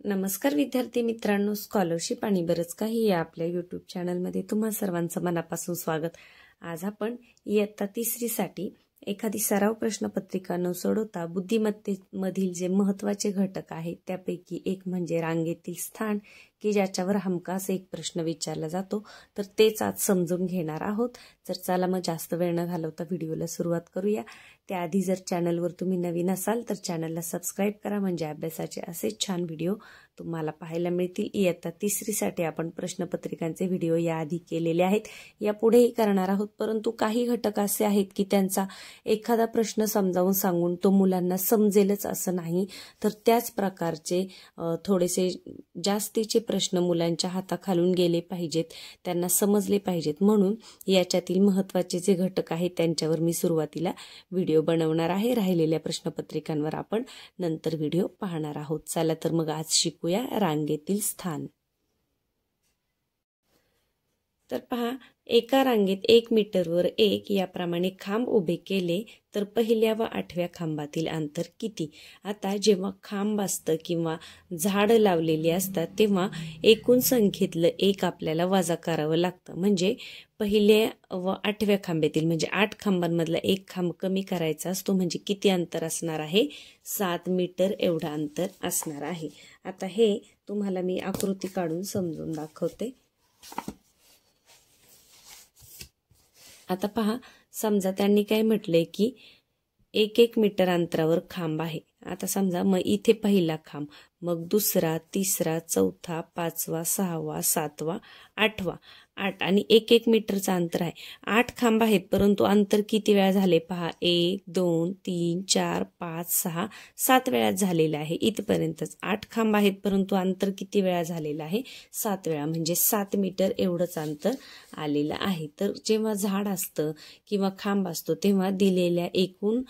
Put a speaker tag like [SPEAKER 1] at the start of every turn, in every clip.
[SPEAKER 1] नमस्कार विद्यार्थी मित्रांनो, स्कॉलरशिप आणि बरंच काही या आपल्या यूट्यूब चॅनलमध्ये तुम्हा सर्वांचं मनापासून स्वागत। आज आपण इयत्ता 3री साठी एखादी सराव प्रश्नपत्रिका न सोडवता बुद्धिमत्तेमधील जे महत्त्वाचे घटक आहेत त्यापैकी एक म्हणजे रांगेतील स्थान, की ज्याच्यावर हमखास एक प्रश्न विचारला जातो, तर तेच आज समजून घेणार आहोत। तर चला मग जास्त वेळ न घालवता व्हिडिओला सुरुवात करूया। त्याआधी जर चॅनलवर तुम्ही नवीन असाल तर चॅनलला सबस्क्राइब करा, म्हणजे अभ्यासाचे असे छान व्हिडिओ तुम्हाला पाहायला मिळतील। इयत्ता 3री साठी आपण प्रश्नपत्रिकांचे व्हिडिओ याआधी केलेले आहेत, यापुढेही करणार आहोत, परंतु काही घटक असे आहेत की त्यांचा एखादा प्रश्न समजावून सांगून तो मुलांना समजेलच असं नाही, तर त्याच प्रकारचे थोडेसे जास्तीचे प्रश्न मुलांच्या हाताखालून गेले पाहिजेत, त्यांना समजले पाहिजेत, म्हणून याच्यातील महत्त्वाचे जे घटक आहेत त्यांच्यावर मी सुरुवातीला व्हिडिओ बनवणार आहे। राहिलेल्या प्रश्नपत्रिकांवर आपण नंतर व्हिडिओ पाहणार आहोत। चला तर मग आज शिकूया रांगेतील स्थान। तर पहा, एका रांगेत 1 मीटरवर 1 याप्रमाणे खांब उभे केले तर पहिल्या व 8व्या खांबातील अंतर किती? आता जेव्हा खांब असतं किंवा झाड लावलेली असतात तेव्हा एकूण संख्येतलं 1 आपल्याला वजा करावं लागतं, म्हणजे पहिल्या व 8व्या खांबातील म्हणजे 8 खांबांमधला 1 खांब कमी करायचा असतो, म्हणजे किती अंतर असणार आहे? 7 मीटर एवढं अंतर असणार आहे। आता हे तुम्हाला मी आकृती काढून समजून दाखवते। आता पहा, समजा त्यांनी काय म्हटलंय की 1 मीटर अंतरावर खांब आहे। आता समजा मग इथे पहिला खांब, मग दुसरा, तिसरा, चौथा, 5वा, 6वा, 7वा, 8वा, 8 आणि 1 मीटरचं अंतर आहे। 8 खांब आहेत, परंतु अंतर किती वेळा झाले पहा, 1 2 3 4 5 6 7 वेळा झालेलं आहे। इथपर्यंतच 8 खांब आहेत, परंतु अंतर किती वेळा झालेलं आहे? 7 वेळा, म्हणजे 7 मीटर एवढंच अंतर आलेलं आहे। तर जेव्हा झाड असतं किंवा खांब असतो तेव्हा दिलेल्या एकूण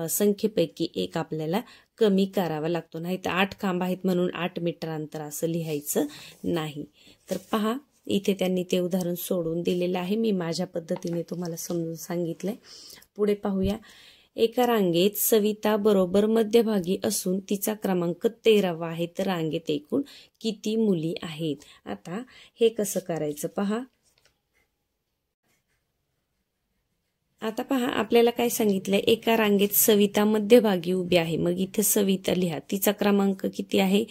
[SPEAKER 1] संख्येपैकी 1 आपल्याला कमी करावा लागतो, नाही तर 8 खांब आहेत म्हणून 8 मीटर अंतर असं लिहायचं नाही। तर पहा, इथे त्यांनी ते उदाहरण सोडून दिलेलं आहे, मी माझ्या पद्धतीने तुम्हाला समजून सांगितलंय। पुढे पाहूया, एका रांगेत सविता बरोबर मध्यभागी असून तिचा क्रमांक 13वा आहे, तर रांगेत एकूण किती मुली आहेत? आता हे कसं करायचं पहा। आता पहा, आपल्याला काय सांगितलंय, एका रांगेत सविता मध्यभागी उभी आहे, मग इथे सविता लिहा, तिचा क्रमांक किती आहे?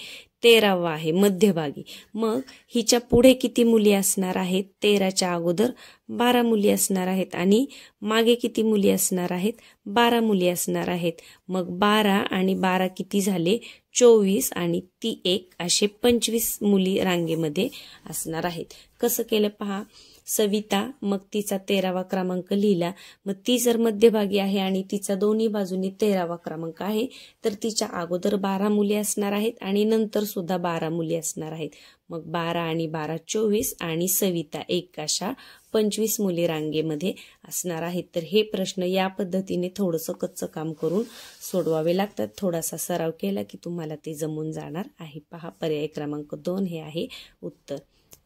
[SPEAKER 1] 13वा आहे, मध्यभागी। मग हिच्या पुढे किती मुली असणार आहेत? 13च्या अगोदर 12 मुली असणार आहेत आणि मागे किती मुली असणार आहेत? 12 मुली असणार आहेत। मग 12 आणि 12 किती झाले? 24 आणि ती 1 असे 25 मुली रांगेमध्ये असणार आहेत। कसं केलं पहा, सविता, मग तिचा 13वा क्रमांक लिहिला, मग ती जर मध्यभागी आहे आणि तिचा दोन्ही बाजूनी 13वा क्रमांक आहे, तर तिच्या अगोदर 12 मुली असणार आहेत आणि नंतर सुद्धा 12 मुली असणार आहेत। मग 12 आणि 12 24 आणि सविता 1 अशा 25 मुली रांगेमध्ये असणार आहेत। तर हे प्रश्न या पद्धतीने थोडंसं कच्चं काम करून सोडवावे लागतात, थोडासा सराव केला की तुम्हाला ते जमून जाणार आहे। पहा, पर्याय क्रमांक 2 हे आहे उत्तर।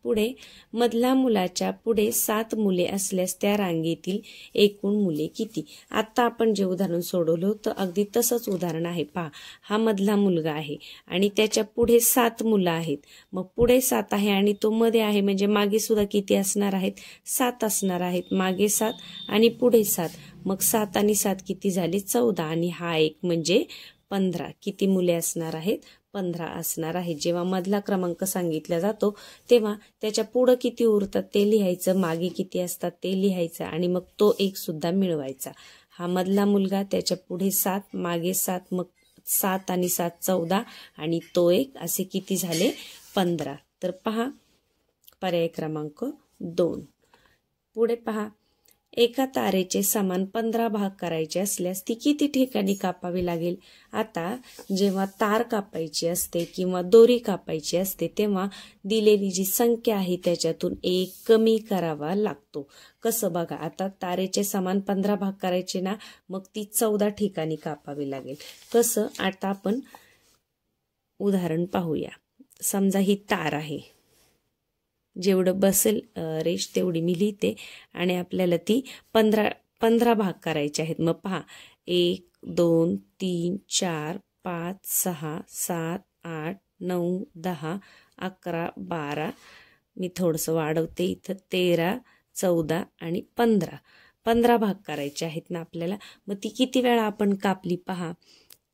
[SPEAKER 1] पुढे, मधल्या मुलाच्या पुढे 7 मुले असल्यास त्या रांगेतील एकूण मुले किती? आता आपण जे उदाहरण सोडवलं होतं अगदी तसंच उदाहरण आहे। पहा, हा मधला मुलगा आहे आणि त्याच्या पुढे 7 मुलं आहेत, मग पुढे 7 आहे आणि तो मध्ये आहे, म्हणजे मागे सुद्धा किती असणार आहेत? 7 असणार आहेत। मागे 7 आणि पुढे 7, मग 7 आणि 7 किती झाले? 14 आणि हा 1 म्हणजे 15। किती मुले असणार आहेत? 15 असणार आहे। जेव्हा मधला क्रमांक सांगितला जातो तेव्हा त्याच्या पुढे किती उरतात ते लिहायचं, मागे किती असतात ते लिहायचं आणि मग तो 1 सुद्धा मिळवायचा। हा मधला मुलगा, त्याच्या पुढे 7, मागे 7, मग 7 आणि 7 14 आणि तो 1 असे किती झाले? 15। तर पहा, पर्याय क्रमांक 2। पुढे पहा, एका तारेचे समान 15 भाग करायचे असल्यास ती किती ठिकाणी कापावी लागेल? आता जेव्हा तार कापायची असते किंवा दोरी कापायची असते तेव्हा दिलेली जी संख्या आहे त्याच्यातून 1 कमी करावा लागतो। कसं बघा, आता तारेचे समान 15 भाग करायचे ना, मग ती 14 ठिकाणी कापावी लागेल। कसं? आता आपण उदाहरण पाहूया। समजा ही तार आहे, जेवढं बसेल रेष तेवढी मी लिहिते आणि आपल्याला ती 15 भाग करायचे आहेत। मग पहा, 1 2 3 4 5 6 7 8 9 10 11 12, मी थोडंसं वाढवते इथं, 13 14 आणि 15, 15 भाग करायचे आहेत ना आपल्याला. मग ती किती वेळा आपण कापली पहा.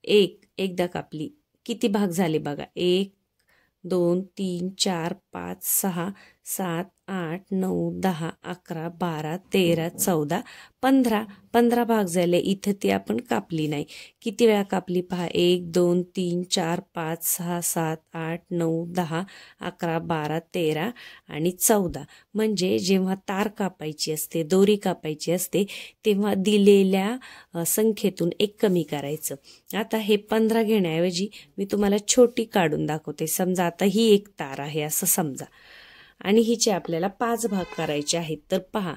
[SPEAKER 1] एकदा कापली, किती भाग झाले बघा. 1 2 3 4 5 6 7 8 9 10 11 12 13 14 15, 15 भाग झाले. इथं ती आपण कापली नाही. किती वेळा कापली पहा. 1 2 3 4 5 6 7 8 9 10 11 12 13 आणि 14. म्हणजे जेव्हा तार कापायची असते, दोरी कापायची असते, तेव्हा दिलेल्या संख्येतून एक कमी करायचं. आता हे 15 घेण्याऐवजी मी तुम्हाला छोटी काढून दाखवते. समजा आता ही एक तार आहे असं समजा, आणि हिचे आपल्याला 5 भाग करायचे आहेत. तर पहा,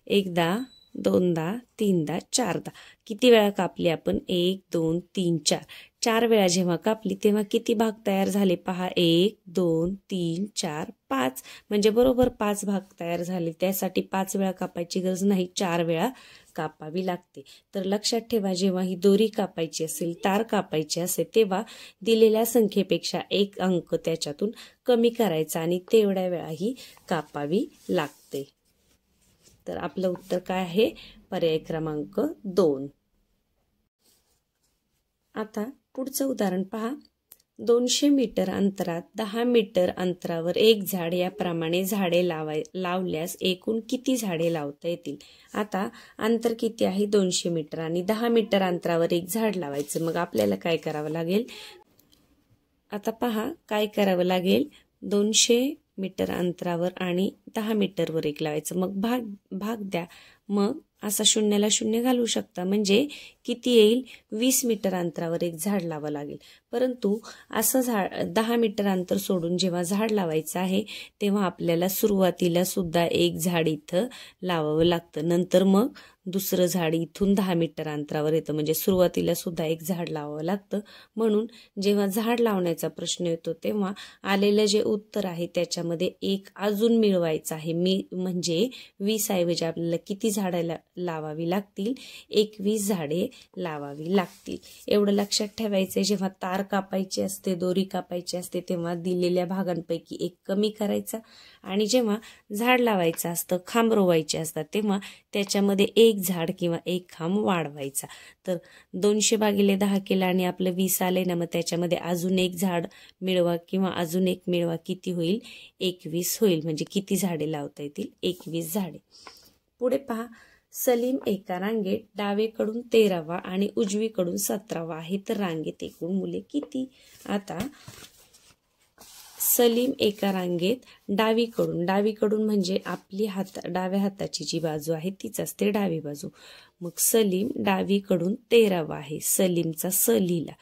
[SPEAKER 1] एकदा, दोनदा, तीनदा, चारदा. किती वेळा कापली आपण. 1 2 3 4, 4 वेळा जेव्हा कापली तेव्हा किती भाग तयार झाले पहा. 1 2 3 4 5, म्हणजे बरोबर 5 भाग तयार झाले. त्यासाठी 5 वेळा कापायची गरज नाही, 4 वेळा कापावी लागते. तर लक्षात ठेवा, जेव्हा ही दोरी कापायची असेल, तार कापायची असेल, तेव्हा दिलेल्या संख्येपेक्षा एक अंक त्याच्यातून कमी करायचा आणि तेवढ्या वेळा ही कापावी लागते. तर आपलं उत्तर काय आहे. पर्याय क्रमांक 2. आता पुढचं उदाहरण पहा. 200 मीटर अंतरात 10 मीटर अंतरावर एक झाड याप्रमाणे झाडे लावल्यास एकूण किती झाडे लावता येतील. आता अंतर किती आहे. 200 मीटर आणि 10 मीटर अंतरावर एक झाड लावायचं. मग आपल्याला काय करावं लागेल. आता पहा काय करावं लागेल. 200 मीटर अंतरावर आणि 10 मीटरवर एक लावायचं. मग भाग द्या. मग असा शून्याला शून्य घालू शकता. म्हणजे किती येईल. 20 मीटर अंतरावर एक झाड लावावं लागेल. परंतु असं 10 मीटर अंतर सोडून जेव्हा झाड लावायचं आहे, तेव्हा आपल्याला सुरुवातीला सुद्धा एक झाड इथं लावावं लागतं. नंतर मग दुसरं झाड इथून 10 मीटर अंतरावर येतं. म्हणजे सुरुवातीला सुद्धा एक झाड लावावं लागतं. म्हणून जेव्हा झाड लावण्याचा प्रश्न येतो तेव्हा आलेलं जे उत्तर आहे त्याच्यामध्ये एक अजून मिळवायचं आहे. म्हणजे 20 ऐवजी आपल्याला किती झाडं लावावी लागतील. 21 झाडे लावावी लागतील. एवढं लक्षात ठेवायचंय. जेव्हा तार कापायची असते, दोरी कापायची असते, तेव्हा दिलेल्या भागांपैकी एक कमी करायचा, आणि जेव्हा झाड लावायचं असतं, खांब रोवायचे असतात, तेव्हा त्याच्यामध्ये एक झाड किंवा एक खांब वाढवायचा. तर 200 भागिले 10 केला आणि आपलं 20 आले ना. मग त्याच्यामध्ये अजून एक झाड मिळवा किंवा अजून एक मिळवा. किती होईल. 21 होईल. म्हणजे किती झाडे लावता येतील. 21 झाडे. पुढे पहा. सलीम एका रांगेत डावीकडून 13वा आणि उजवीकडून 17वा आहे. तर रांगेत एकूण मुले किती. आता सलीम एका रांगेत डावीकडून म्हणजे आपली डाव्या हाताची जी बाजू आहे तीच असते डावी बाजू. मग सलीम डावीकडून 13वा आहे. सलीमचा स लिहिला.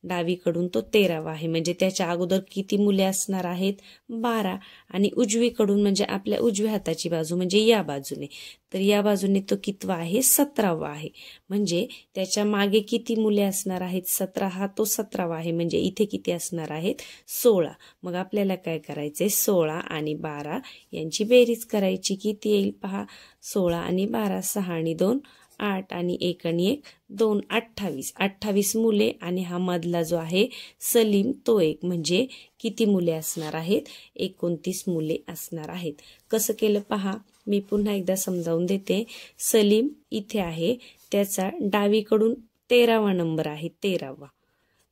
[SPEAKER 1] डावीकडून तो 13वा आहे. म्हणजे त्याच्या अगोदर किती मुले असणार आहेत. 12. आणि उजवीकडून म्हणजे आपल्या उजव्या हाताची बाजू म्हणजे या बाजूने. तर या बाजूने तो कितवा आहे. 17वा आहे. म्हणजे त्याच्या मागे किती मुले असणार आहेत. 17 हा तो 17वा आहे. म्हणजे इथे किती असणार आहेत. 16. मग आपल्याला काय करायचंय. 16 आणि 12 यांची बेरीज करायची. किती येईल पहा. 16 आणि 12, 6 आणि 2 8 आणि 1 आणि 1 2, 28. 28 मुले आणि हा मधला जो आहे सलीम तो एक. म्हणजे किती मुले असणार आहेत. 29 मुले असणार आहेत. कसं केलं पहा. मी पुन्हा एकदा समजावून देते. सलीम इथे आहे. त्याचा डावीकडून 13वा नंबर आहे. 13वा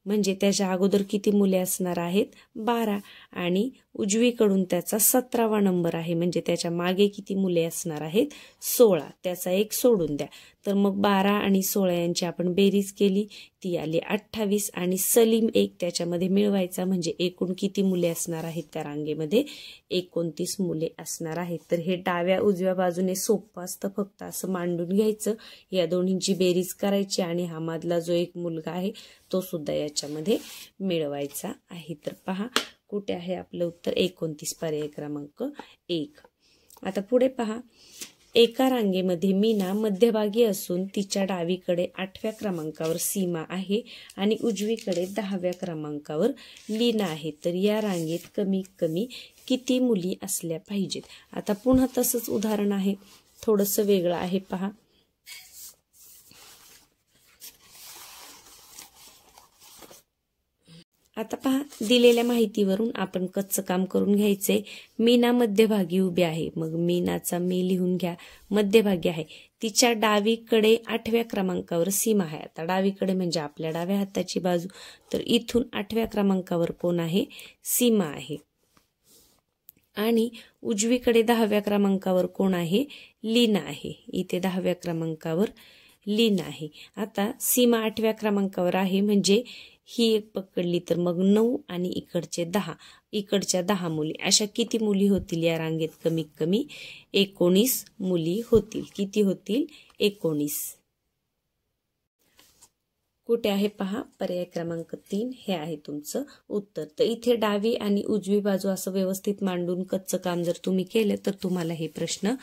[SPEAKER 1] म्हणजे त्याच्या अगोदर किती मुले असणार आहेत. 12. आणि उजवीकडून त्याचा 17वा नंबर आहे. म्हणजे त्याच्या मागे किती मुले असणार आहेत. 16. त्याचा एक सोडून द्या. तर मग 12 आणि 16 यांची आपण बेरीज केली. ती आली 28. आणि सलीम एक त्याच्यामध्ये मिळवायचा. म्हणजे एकूण किती मुले असणार आहेत त्या रांगेमध्ये. 29 मुले असणार आहेत. तर हे डाव्या उजव्या बाजूने सोपं असतं. फक्त असं मांडून घ्यायचं. या दोन्हींची बेरीज करायची आणि हा मधला जो एक मुलगा आहे तो सुद्धा याच्यामध्ये मिळवायचा आहे. तर पहा कुठे आहे आपलं उत्तर. 29. पर्याय क्रमांक 1. आता पुढे पहा. एका रांगेमध्ये मीना मध्यभागी असून तिच्या डावीकडे 8व्या क्रमांकावर सीमा आहे आणि उजवीकडे 10व्या क्रमांकावर लीना आहे. तर या रांगेत कमीत कमी किती मुली असल्या पाहिजेत. आता पुन्हा तसंच उदाहरण आहे. थोडंसं वेगळं आहे पहा. आता पहा, दिलेल्या माहितीवरून आपण कच्चं काम करून घ्यायचंय. मीना मध्यभागी उभी आहे. मग मीनाचा मी लिहून घ्या. मध्यभागी आहे. तिच्या डावीकडे 8व्या क्रमांकावर सीमा आहे. आता डावीकडे म्हणजे आपल्या डाव्या हाताची बाजू. तर इथून 8व्या क्रमांकावर कोण आहे? सीमा आहे. आणि उजवीकडे 10व्या क्रमांकावर कोण आहे? लीना आहे. इथे 10व्या क्रमांकावर लीना आहे. आता सीमा 8व्या क्रमांकावर आहे म्हणजे ही एक पकडली तर मग 9 आणि इकडचे 10, इकडच्या 10 मुली, अशा किती मुली होतील या रांगेत? कमीत कमी 19 मुली होतील. किती होतील? 19. कुठे आहे पहा? पर्याय क्रमांक 3 हे आहे तुमचं उत्तर. तर इथे डावी आणि उजवी बाजू असं व्यवस्थित मांडून कच्चं काम जर तुम्ही केलं तर तुम्हाला हे प्रश्न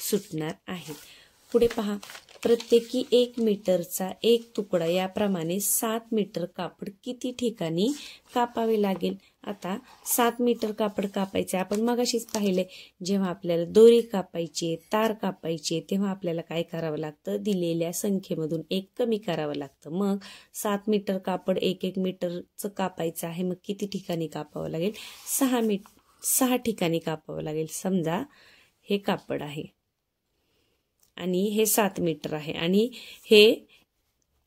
[SPEAKER 1] सुटणार आहे. पुढे पहा, प्रत्येकी 1 मीटरचा एक तुकडा याप्रमाणे 7 मीटर कापड किती ठिकाणी कापावे लागेल? आता 7 मीटर कापड कापायचे आपण मगाशीच पाहिले. जेव्हा आपल्याला दोरी कापायची, तार कापायची, तेव्हा आपल्याला काय करावं लागतं? दिलेल्या संख्येमधून 1 कमी करावं लागतं. मग 7 मीटर कापड 1 मीटरचं कापायचं आहे. मग किती ठिकाणी कापावं लागेल? 6 ठिकाणी कापावं लागेल. समजा हे कापड आहे आणि हे 7 मीटर आहे आणि हे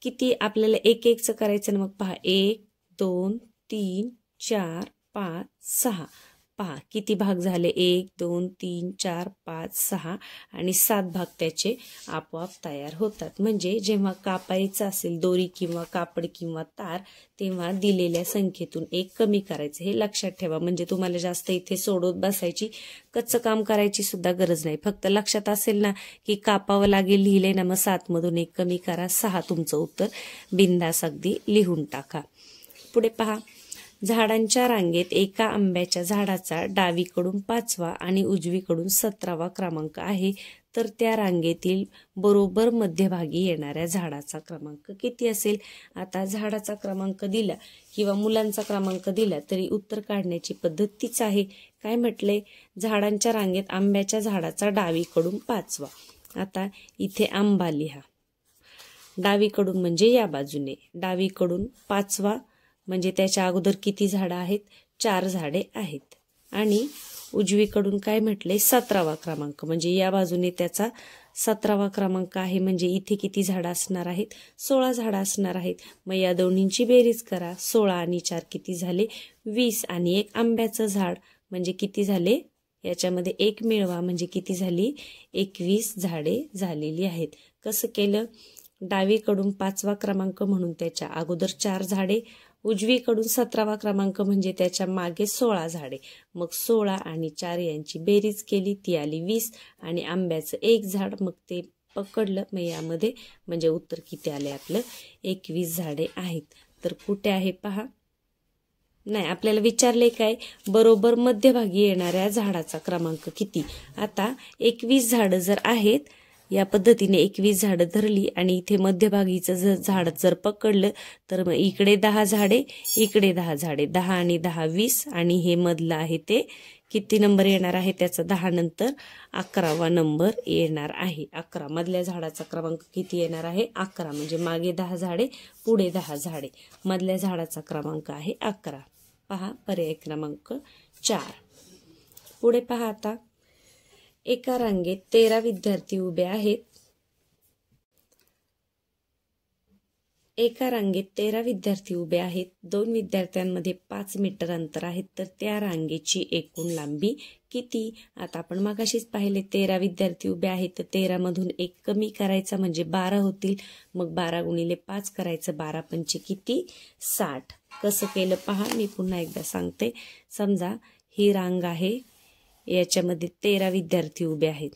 [SPEAKER 1] किती आपल्याला एक करायचं ना. मग पहा, 1 2 3 4 5 6. पहा किती भाग झाले? 1 2 3 4 5 6 आणि 7 भाग त्याचे आपोआप तयार होतात. म्हणजे जेव्हा कापायचं असेल दोरी किंवा कापड किंवा तार, तेव्हा दिलेल्या संख्येतून 1 कमी करायचं. हे लक्षात ठेवा. म्हणजे तुम्हाला जास्त इथे सोडत बसायची, कच्चं काम करायची सुद्धा गरज नाही. फक्त लक्षात असेल ना की कापावं लागेल, लिहिले ना, मग 7 मधून 1 कमी करा. 6 तुमचं उत्तर. बिंदास अगदी लिहून टाका. पुढे पहा, झाडांच्या रांगेत एका आंब्याच्या झाडाचा डावीकडून 5वा आणि उजवीकडून 17वा क्रमांक आहे. तर त्या रांगेतील बरोबर मध्यभागी येणाऱ्या झाडाचा क्रमांक किती असेल? आता झाडाचा क्रमांक दिला किंवा मुलांचा क्रमांक दिला तरी उत्तर काढण्याची पद्धत तीच आहे. काय म्हटलंय? झाडांच्या रांगेत आंब्याच्या झाडाचा डावीकडून 5वा. आता इथे आंबा लिहा. डावीकडून म्हणजे या बाजूने, डावीकडून 5वा म्हणजे त्याच्या अगोदर किती झाडं आहेत? 4 झाडे आहेत. आणि उजवीकडून काय म्हटले? 17वा क्रमांक म्हणजे या बाजूने त्याचा 17वा क्रमांक आहे. म्हणजे इथे किती झाडं असणार आहेत? 16 झाडं असणार आहेत. मग या दोन्हींची बेरीज करा. 16 आणि 4 किती झाले? 20. आणि एक आंब्याचं झाड म्हणजे किती झाले? याच्यामध्ये 1 मिळवा म्हणजे किती झाली? 21 झाडे झालेली आहेत. कसं केलं? डावीकडून 5वा क्रमांक म्हणून त्याच्या अगोदर 4 झाडे, उजवीकडून 17वा क्रमांक म्हणजे त्याच्या मागे 16 झाडे. मग 16 आणि 4 यांची बेरीज केली, ती आली 20. आणि आंब्याचं 1 झाड, मग ते पकडलं. मग यामध्ये म्हणजे उत्तर किती आले आपलं? 21 झाडे आहेत. तर कुठे आहे पहा? नाही, आपल्याला विचारले काय? बरोबर मध्यभागी येणाऱ्या झाडाचा क्रमांक किती? आता 21 झाडं जर आहेत, या पद्धतीने 21 झाडं धरली आणि इथे मध्यभागीचं झाड जर पकडलं तर मग इकडे 10 झाडे, इकडे 10 झाडे, 10 आणि 10 20. आणि हे मधलं आहे ते किती नंबर येणार आहे? त्याचा 10 नंतर 11वा नंबर येणार आहे. 11 मधल्या झाडाचा क्रमांक किती येणार आहे? 11. म्हणजे मागे 10 झाडे, पुढे 10 झाडे, मधल्या झाडाचा क्रमांक आहे 11. पहा पर्याय क्रमांक 4. पुढे पहा, आता एका रांगेत 13 विद्यार्थी उभे आहेत. एका रांगेत 13 विद्यार्थी उभे आहेत. 2 विद्यार्थ्यांमध्ये 5 मीटर अंतर आहे. तर त्या रांगेची एकूण लांबी किती? आता आपण मगाशीच पाहिले 13 विद्यार्थी उभे आहेत. तर 13 मधून 1 कमी करायचा म्हणजे 12 होतील. मग 12 गुणिले 5 करायचं. 12 पंचे किती? 60. कसं केलं पहा, मी पुन्हा एकदा सांगते. समजा ही रांग आहे, याच्यामध्ये 13 विद्यार्थी उभे आहेत.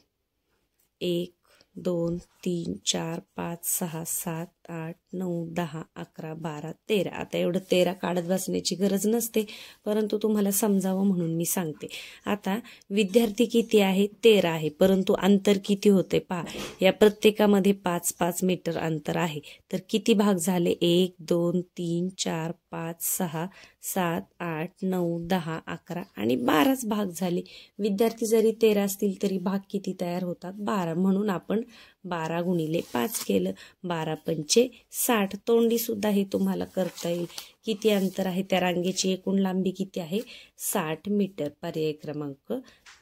[SPEAKER 1] 1 2 3 4 5 6 7 8 9 10 11 12 13. आता एवढं 13 काढत बसण्याची गरज नसते, परंतु तुम्हाला समजावं म्हणून मी सांगते. आता विद्यार्थी किती आहेत? 13 आहे, परंतु अंतर किती होते पहा. या प्रत्येकामध्ये 5-5 मीटर अंतर आहे. तर किती भाग झाले? 1 2 3 4 5 6 7 8 9 10 11 आणि 12च भाग झाले. विद्यार्थी जरी 13 असतील तरी भाग किती तयार होतात? 12. म्हणून आपण 12 गुणिले 5 केलं, 12 पंचे 60. तोंडी सुद्धा हे तुम्हाला करता येईल. किती अंतर आहे त्या रांगेची एकूण लांबी किती आहे 60 मीटर. पर्याय क्रमांक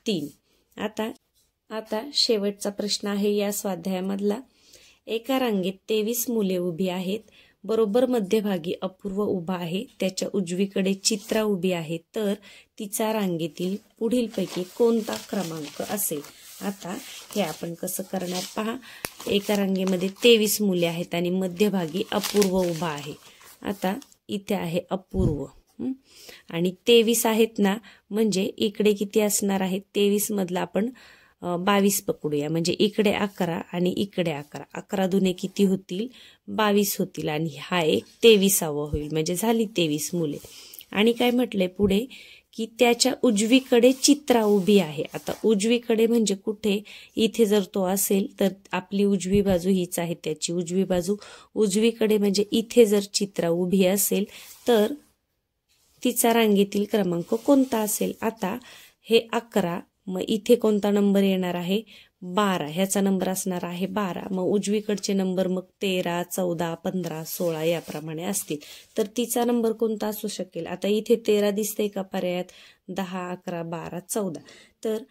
[SPEAKER 1] 3. आता शेवटचा प्रश्न आहे या स्वाध्यायामधला. एका रांगेत 23 मुले उभी आहेत. बरोबर मध्यभागी अपूर्व उभा आहे. त्याच्या उजवीकडे चित्रा उभी आहे. तर तिचा रांगेतील पुढीलपैकी कोणता क्रमांक असेल? आता हे आपण कसं करणार पहा. एका रांगेमध्ये 23 मुले आहेत आणि मध्यभागी अपूर्व उभा आहे. आता इथे आहे अपूर्व आणि 23 आहेत ना, म्हणजे इकडे किती असणार आहे 23 मधला आपण 22 पकडूया. म्हणजे इकडे 11 आणि इकडे 11. 11 दुने किती होतील 22 होतील आणि हा एक 23वा होईल. म्हणजे झाली 23 मुले. आणि काय म्हटलंय पुढे की त्याच्या उजवीकडे चित्रा उभी आहे. आता उजवीकडे म्हणजे कुठे? इथे जर तो असेल तर आपली उजवी बाजू हीच आहे त्याची उजवी बाजू. उजवीकडे म्हणजे इथे जर चित्रा उभी असेल तर तिचा रांगेतील क्रमांक कोणता असेल? आता हे 11, मग इथे कोणता नंबर येणार आहे 12. ह्याचा नंबर असणार आहे 12. मग उजवीकडचे नंबर मग 13, 14, 15, 16 याप्रमाणे असतील. तर तिचा नंबर कोणता असू शकेल? आता इथे 13 दिसतंय का पर्यायात? 10, 11, 12, 14. तर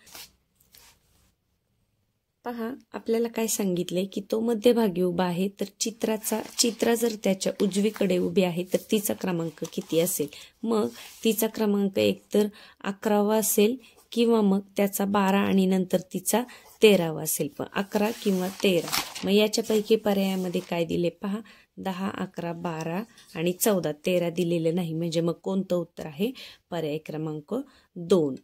[SPEAKER 1] पहा आपल्याला काय सांगितलंय की तो मध्यभागी उभा आहे. तर चित्रा जर त्याच्या उजवीकडे उभी आहे तर तिचा क्रमांक किती असेल? मग तिचा क्रमांक एकतर 11वा असेल किंवा मग त्याचा 12 आणि नंतर तिचा 13वा असेल. पण 11 किंवा 13. मग याच्यापैकी पर्यायामध्ये काय दिले पहा. 10, 11, 12 आणि 14. 13 दिलेलं नाही. म्हणजे मग कोणतं उत्तर आहे? पर्याय क्रमांक 2.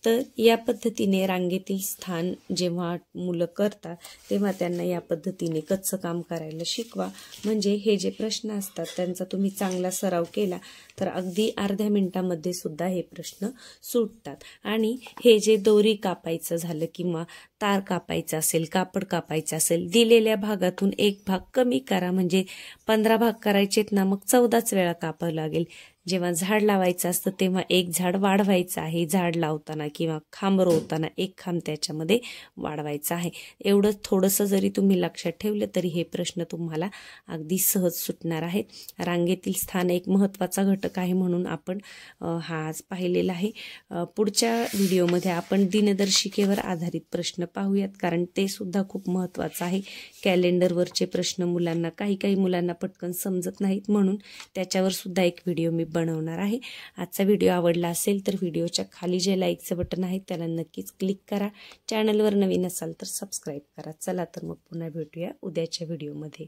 [SPEAKER 1] तर या पद्धतीने रांगेतील स्थान जेव्हा मुलं करतात तेव्हा त्यांना या पद्धतीने कच्चं काम करायला शिकवा. म्हणजे हे जे प्रश्न असतात त्यांचा तुम्ही चांगला सराव केला तर अगदी अर्ध्या मिनिटामध्ये सुद्धा हे प्रश्न सुटतात. आणि हे जे दोरी कापायचं झालं किंवा तार कापायचं असेल, कापड कापायचं असेल, दिलेल्या भागातून एक भाग कमी करा. म्हणजे 15 भाग करायचेत ना, मग 14च वेळा कापावं लागेल. जेव्हा झाड लावायचं असतं तेव्हा एक झाड वाढवायचं आहे. झाड लावताना किंवा खांब रोवताना एक खांब त्याच्यामध्ये वाढवायचा आहे. एवढं थोडंसं जरी तुम्ही लक्षात ठेवलं तरी हे प्रश्न तुम्हाला अगदी सहज सुटणार आहेत. रांगेतील स्थान एक महत्त्वाचा घटक आहे म्हणून आपण हा आज पाहिलेला आहे. पुढच्या व्हिडिओमध्ये आपण दिनदर्शिकेवर आधारित प्रश्न पाहूयात, कारण ते सुद्धा खूप महत्त्वाचं आहे. कॅलेंडरवरचे प्रश्न मुलांना काही मुलांना पटकन समजत नाहीत म्हणून त्याच्यावर सुद्धा एक व्हिडिओ मी बनवणार आहे. आजचा व्हिडिओ आवडला असेल तर व्हिडिओच्या खाली जे लाईकचं बटन आहे त्याला नक्कीच क्लिक करा. चॅनलवर नवीन असाल तर सबस्क्राईब करा. चला तर मग पुन्हा भेटूया उद्याच्या व्हिडिओमध्ये.